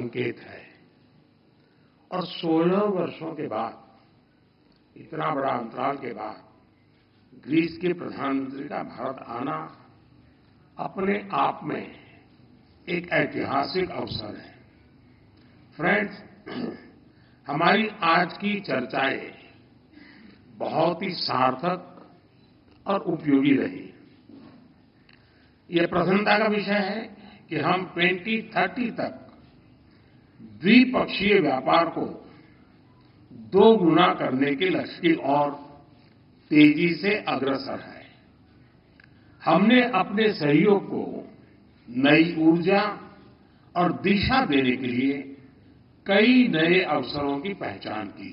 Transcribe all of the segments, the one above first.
संकेत है। और 16 वर्षों के बाद, इतना बड़ा अंतराल के बाद ग्रीस के प्रधानमंत्री का भारत आना अपने आप में एक ऐतिहासिक अवसर है। फ्रेंड्स, हमारी आज की चर्चाएं बहुत ही सार्थक और उपयोगी रही। यह प्रसन्नता का विषय है कि हम 2030 तक द्विपक्षीय व्यापार को 2 गुना करने के लक्ष्य की ओर तेजी से अग्रसर है। हमने अपने सहयोग को नई ऊर्जा और दिशा देने के लिए कई नए अवसरों की पहचान की।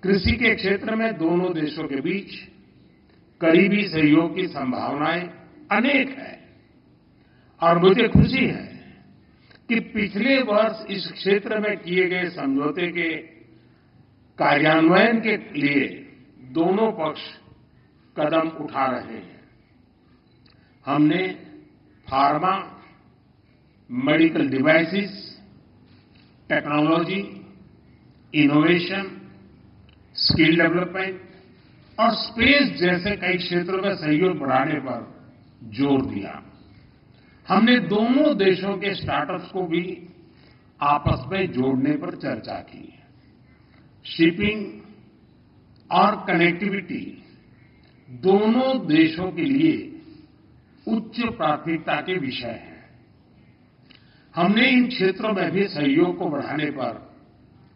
कृषि के क्षेत्र में दोनों देशों के बीच करीबी सहयोग की संभावनाएं अनेक हैं और मुझे खुशी है कि पिछले वर्ष इस क्षेत्र में किए गए समझौते के कार्यान्वयन के लिए दोनों पक्ष कदम उठा रहे हैं। हमने pharma, medical devices, technology, innovation, skill development और स्पेस जैसे कई क्षेत्रों में सहयोग बढ़ाने पर जोर दिया। हमने दोनों देशों के स्टार्टअप्स को भी आपस में जोड़ने पर चर्चा की। शिपिंग और कनेक्टिविटी दोनों देशों के लिए उच्च प्राथमिकता के विषय हैं। हमने इन क्षेत्रों में भी सहयोग को बढ़ाने पर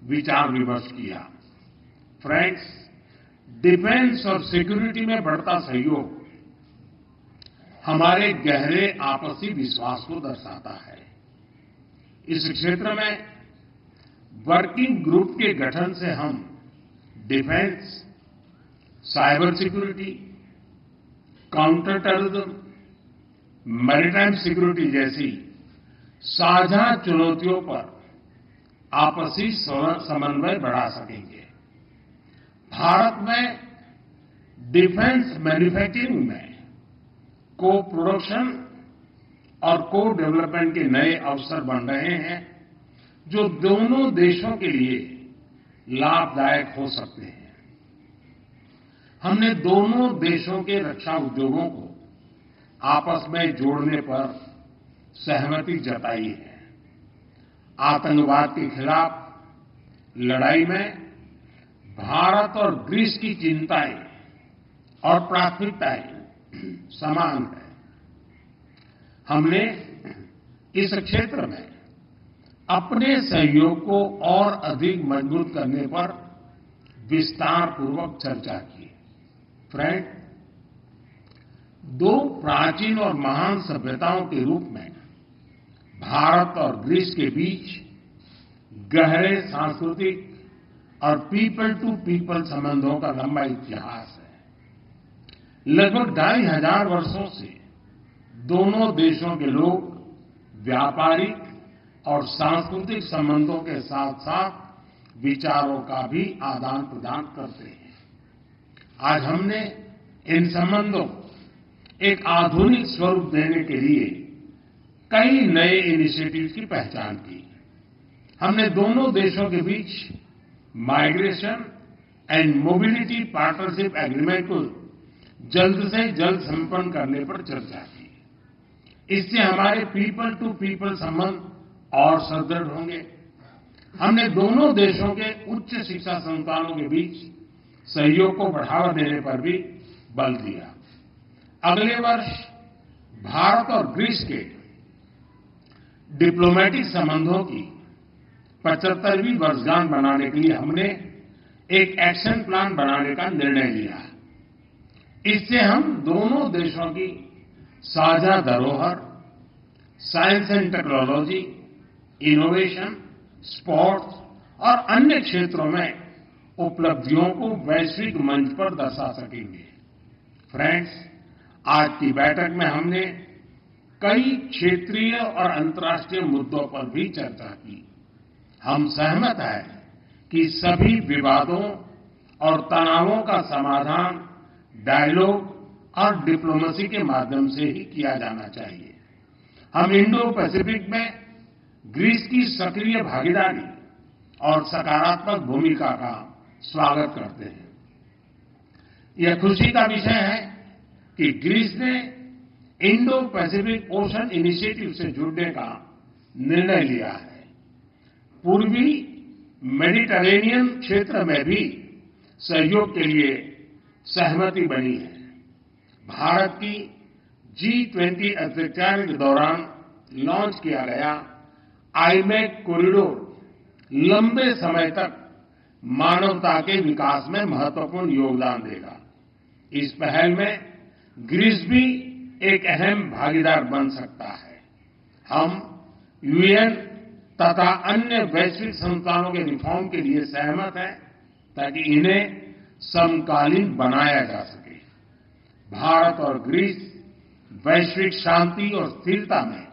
विचार विमर्श किया। फ्रेंड्स, डिफेंस और सिक्योरिटी में बढ़ता सहयोग हमारे गहरे आपसी विश्वास को दर्शाता है। इस क्षेत्र में वर्किंग ग्रुप के गठन से हम defence, cyber security, counter terrorism, maritime security जैसी साझा चुनौतियों पर आपसी समन्वय बढ़ा सकेंगे। भारत में डिफेंस मैन्युफैक्चरिंग में को प्रोडक्शन और को डेवलपमेंट के नए अवसर बन रहे हैं जो दोनों देशों के लिए लाभदायक हो सकते हैं। हमने दोनों देशों के रक्षा उद्योगों को आपस में जोड़ने पर सहमति जताई है। आतंकवाद के खिलाफ लड़ाई में भारत और ग्रीस की चिंताएं और प्राथमिकताएं समान है। हमने इस क्षेत्र में अपने सहयोग को और अधिक मजबूत करने पर विस्तार पूर्वक चर्चा की। फ्रेंड, 2 प्राचीन और महान सभ्यताओं के रूप में भारत और ग्रीस के बीच गहरे सांस्कृतिक और पीपल टू पीपल संबंधों का लंबा इतिहास है। लगभग 2500 वर्षों से दोनों देशों के लोग व्यापारिक और सांस्कृतिक संबंधों के साथ साथ विचारों का भी आदान प्रदान करते हैं। आज हमने इन संबंधों को एक आधुनिक स्वरूप देने के लिए कई नए इनिशिएटिव्स की पहचान की। हमने दोनों देशों के बीच migration and mobility partnership agreement को जल्द से जल्द संपन्न करने पर चर्चा की। इससे हमारे पीपल टू पीपल संबंध और सुदृढ़ होंगे। हमने दोनों देशों के उच्च शिक्षा संस्थानों के बीच सहयोग को बढ़ावा देने पर भी बल दिया। अगले वर्ष भारत और ग्रीस के डिप्लोमेटिक संबंधों की 75वीं वर्षगांठ मनाने के लिए हमने एक एक्शन प्लान बनाने का निर्णय लिया। इससे हम दोनों देशों की साझा धरोहर, science and technology, innovation, sports और अन्य क्षेत्रों में उपलब्धियों को वैश्विक मंच पर दर्शा सकेंगे। फ्रेंड्स, आज की बैठक में हमने कई क्षेत्रीय और अंतर्राष्ट्रीय मुद्दों पर भी चर्चा की। हम सहमत हैं कि सभी विवादों और तनावों का समाधान डायलॉग और डिप्लोमेसी के माध्यम से ही किया जाना चाहिए। हम इंडो पैसिफिक में ग्रीस की सक्रिय भागीदारी और सकारात्मक भूमिका का स्वागत करते हैं। यह खुशी का विषय है कि ग्रीस ने इंडो पैसिफिक ओशन इनिशिएटिव से जुड़ने का निर्णय लिया है। पूर्वी मेडिटरेनियन क्षेत्र में भी सहयोग के लिए सहमति बनी है। भारत की G20 अध्यक्षता के दौरान लॉन्च किया गया आईमेक कॉरिडोर लंबे समय तक मानवता के विकास में महत्वपूर्ण योगदान देगा। इस पहल में ग्रीस भी एक अहम भागीदार बन सकता है। हम यूएन तथा अन्य वैश्विक संस्थानों के रिफॉर्म के लिए सहमत हैं ताकि इन्हें समकालीन बनाया जा सके। भारत और ग्रीस वैश्विक शांति और स्थिरता में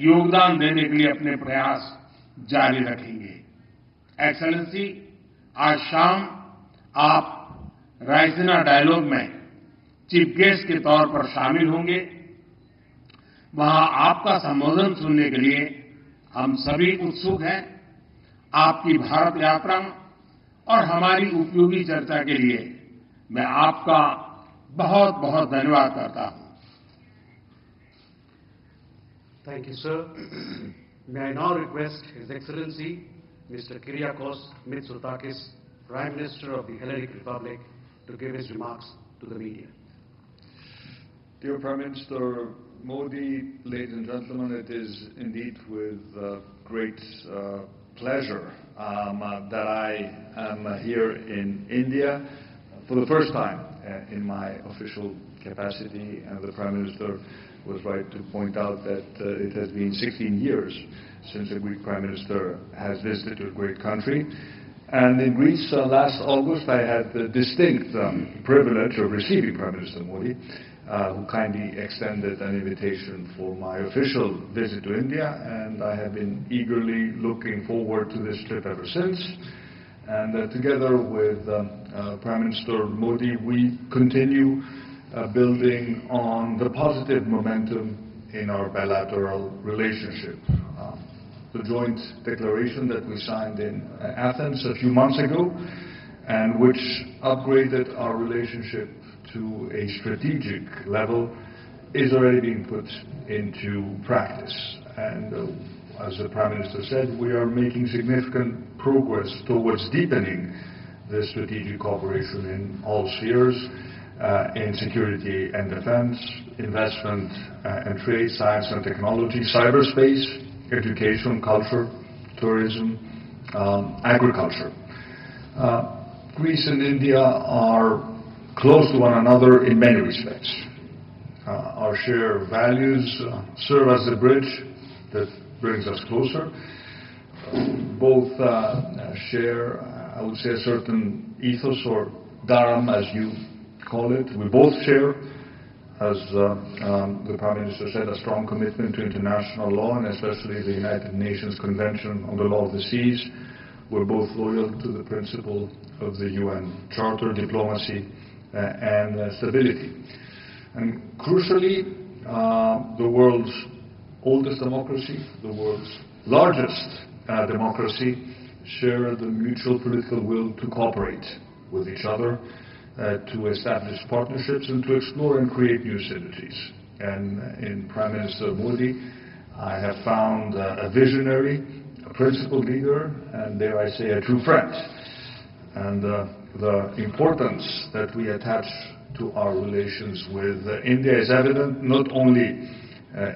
योगदान देने के लिए अपने प्रयास जारी रखेंगे। एक्सेलेंसी, आज शाम आप रायसीना डायलॉग में चीफ गेस्ट के तौर पर शामिल होंगे। वहां आपका संबोधन सुनने के लिए हम सभी उत्सुक हैं। आपकी भारत यात्रा और हमारी उपयोगी चर्चा के लिए मैं आपका बहुत बहुत धन्यवाद करता हूं। Thank you, sir. May I now request His Excellency Mr. Kyriakos Mitsotakis, Prime Minister of the Hellenic Republic, to give his remarks to the media. Dear Prime Minister Modi, ladies and gentlemen, it is indeed with great pleasure that I am here in India for the first time in my official capacity, and the Prime Minister was right to point out that it has been 16 years since a Greek Prime Minister has visited a great country. And in Greece, last August, I had the distinct privilege of receiving Prime Minister Modi, who kindly extended an invitation for my official visit to India, and I have been eagerly looking forward to this trip ever since. And together with Prime Minister Modi, we continue building on the positive momentum in our bilateral relationship. The joint declaration that we signed in Athens a few months ago, and which upgraded our relationship to a strategic level, is already being put into practice. And as the Prime Minister said, we are making significant progress towards deepening the strategic cooperation in all spheres, in security and defense, investment and trade, science and technology, cyberspace, education, culture, tourism, agriculture. Greece and India are close to one another in many respects. Our shared values serve as the bridge that brings us closer. Both share, I would say, a certain ethos or dharam, as you call it. We both share, as the Prime Minister said, a strong commitment to international law, and especially the United Nations Convention on the Law of the Seas. We're both loyal to the principle of the UN Charter, diplomacy and stability. And crucially, the world's oldest democracy, the world's largest democracy, share the mutual political will to cooperate with each other, to establish partnerships and to explore and create new synergies. And in Prime Minister Modi, I have found a visionary, a principled leader, and dare I say, a true friend. And the importance that we attach to our relations with India is evident not only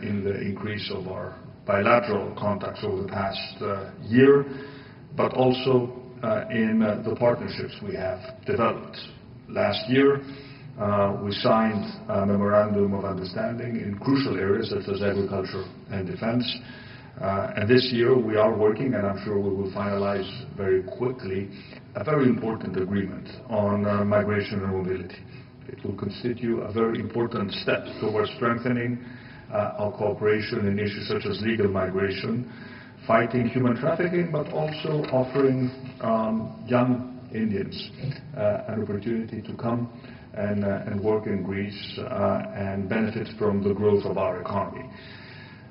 in the increase of our bilateral contacts over the past year, but also in the partnerships we have developed. Last year, we signed a memorandum of understanding in crucial areas such as agriculture and defense. And this year we are working, and I'm sure we will finalize very quickly, a very important agreement on migration and mobility. It will constitute a very important step towards strengthening our cooperation in issues such as legal migration, fighting human trafficking, but also offering young Indians an opportunity to come and work in Greece and benefit from the growth of our economy.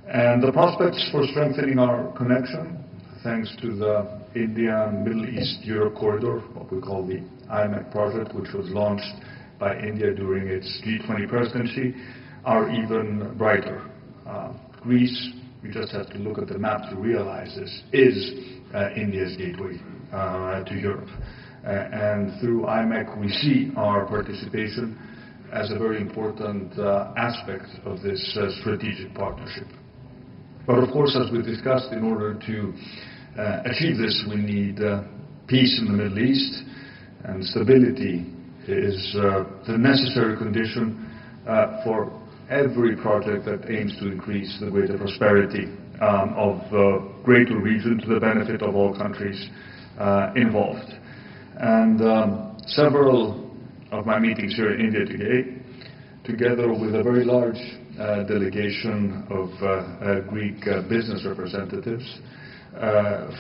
And the prospects for strengthening our connection, thanks to the India and Middle East Europe corridor, what we call the IMEC project, which was launched by India during its G20 presidency, are even brighter. Greece, we just have to look at the map to realize this, is India's gateway to Europe. And through IMEC, we see our participation as a very important aspect of this strategic partnership. But of course, as we discussed, in order to achieve this, we need peace in the Middle East, and stability is the necessary condition for every project that aims to increase the greater prosperity of the greater region to the benefit of all countries involved. And several of my meetings here in India today, together with a very large delegation of Greek business representatives,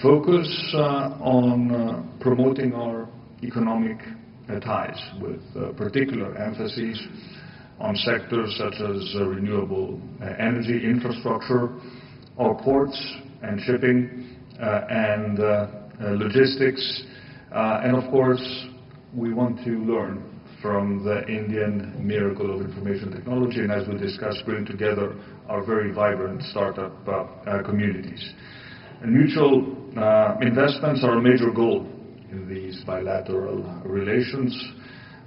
focus on promoting our economic ties, with particular emphasis on sectors such as renewable energy infrastructure, our ports and shipping, and logistics. And of course, we want to learn from the Indian miracle of information technology, and as we discussed, bring together our very vibrant startup communities. And mutual investments are a major goal in these bilateral relations.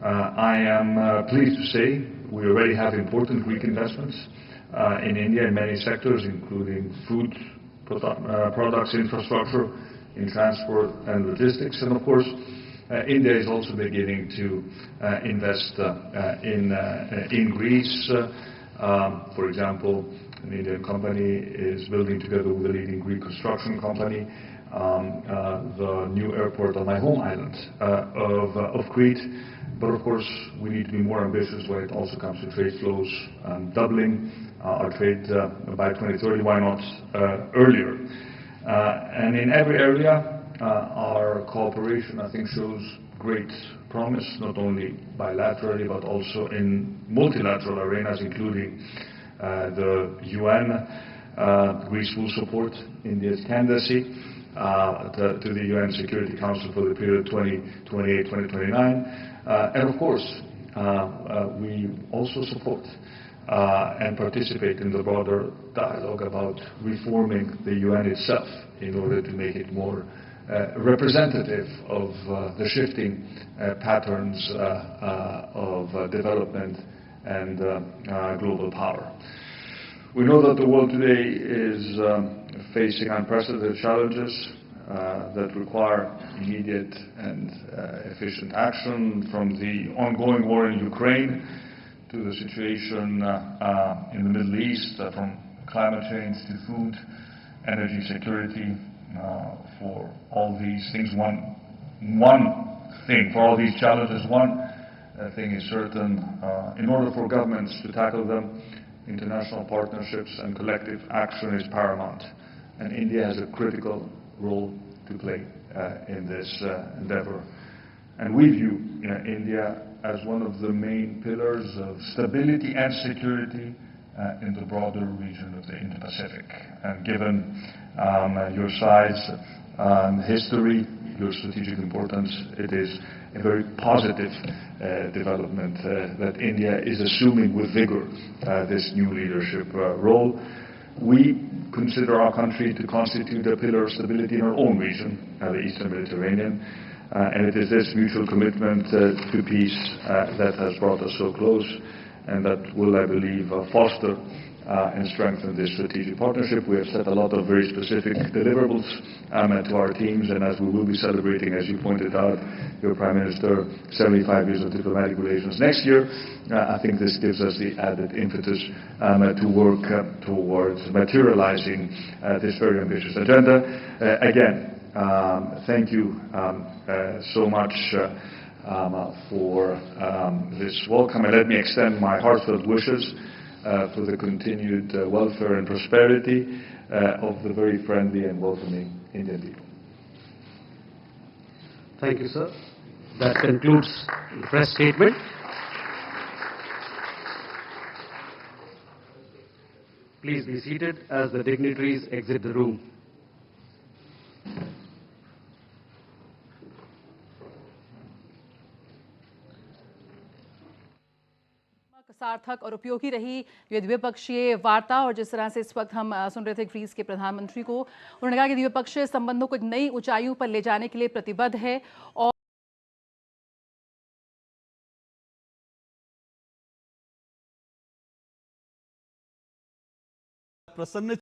I am pleased to say we already have important Greek investments in India in many sectors, including food products, infrastructure, in transport and logistics. And of course, India is also beginning to invest in Greece. For example, an Indian company is building, together with a leading Greek construction company, the new airport on my home island of Crete. But of course, we need to be more ambitious when it also comes to trade flows, doubling our trade by 2030, why not earlier? And in every area, our cooperation, I think, shows great promise, not only bilaterally, but also in multilateral arenas, including the UN. Greece will support India's candidacy to the UN Security Council for the period 2028-2029. And of course, we also support and participate in the broader dialogue about reforming the UN itself in order to make it more representative of the shifting patterns of development and global power. We know that the world today is facing unprecedented challenges that require immediate and efficient action, from the ongoing war in Ukraine to the situation in the Middle East, from climate change to food, energy security. For all these things, for all these challenges, one thing is certain: in order for governments to tackle them, international partnerships and collective action is paramount. And India has a critical role to play in this endeavor. And we view India as one of the main pillars of stability and security in the broader region of the Indo-Pacific. And given your size, history, your strategic importance, it is a very positive development that India is assuming with vigor this new leadership role. We consider our country to constitute a pillar of stability in our own region, the Eastern Mediterranean, and it is this mutual commitment to peace that has brought us so close, and that will, I believe, foster and strengthen this strategic partnership. We have set a lot of very specific deliverables to our teams, and as we will be celebrating, as you pointed out, your Prime Minister, 75 years of diplomatic relations next year, I think this gives us the added impetus to work towards materializing this very ambitious agenda. Again, thank you so much for this welcome, and let me extend my heartfelt wishes for the continued welfare and prosperity of the very friendly and welcoming Indian people. Thank you, sir. That concludes the press statement. Please be seated as the dignitaries exit the room. सार्थक और उपयोगी रही ये द्विपक्षीय वार्ता। और जिस तरह से इस वक्त हम सुन रहे थे ग्रीस के प्रधानमंत्री को, उन्होंने कहा कि द्विपक्षीय संबंधों को नई ऊंचाइयों पर ले जाने के लिए प्रतिबद्ध है। और प्रसन्न